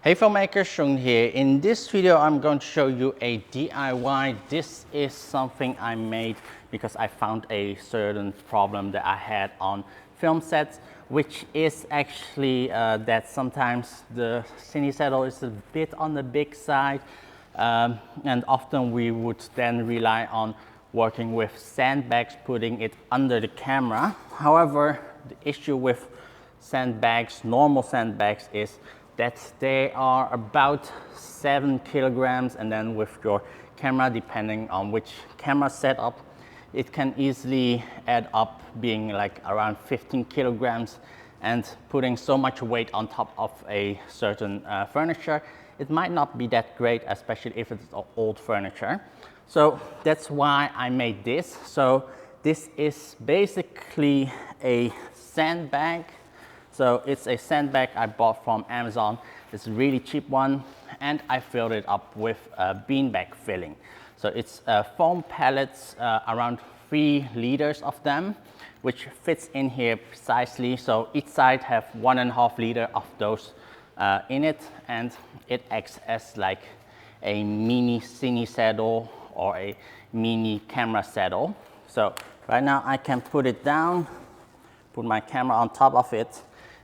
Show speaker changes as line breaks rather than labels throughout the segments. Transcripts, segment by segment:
Hey filmmaker, Chung here. In this video I'm going to show you a DIY. This is something I made because I found a certain problem that I had on film sets, which is actually that sometimes the Cinesaddle is a bit on the big side, and often we would then rely on working with sandbags, putting it under the camera. However, the issue with sandbags, normal sandbags, is that they are about 7 kilograms, and then with your camera, depending on which camera setup, it can easily add up being like around 15 kilograms, and putting so much weight on top of a certain furniture, it might not be that great, especially if it's old furniture. So that's why I made this. So this is basically a sandbag. So it's a sandbag I bought from Amazon. It's a really cheap one, and I filled it up with beanbag filling. So it's foam pellets, around 3 liters of them, which fits in here precisely. So each side have 1.5 liters of those in it, and it acts as like a mini Cinesaddle or a mini camera saddle. So right now I can put it down, put my camera on top of it,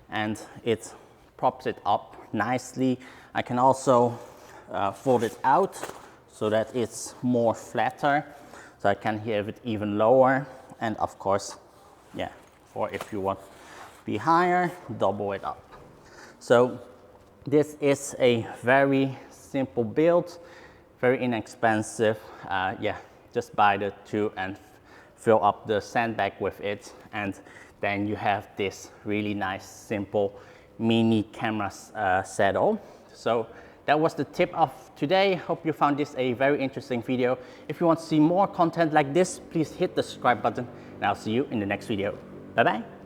and it props it up nicely. I can also fold it out so that it's more flatter, so I can have it even lower. And of course, yeah, or if you want to be higher, double it up. So this is a very simple build, very inexpensive. Yeah, just buy the two and fill up the sandbag with it, and then you have this really nice, simple mini camera saddle. So that was the tip of today. Hope you found this a very interesting video. If you want to see more content like this, please hit the subscribe button, and I'll see you in the next video. Bye bye.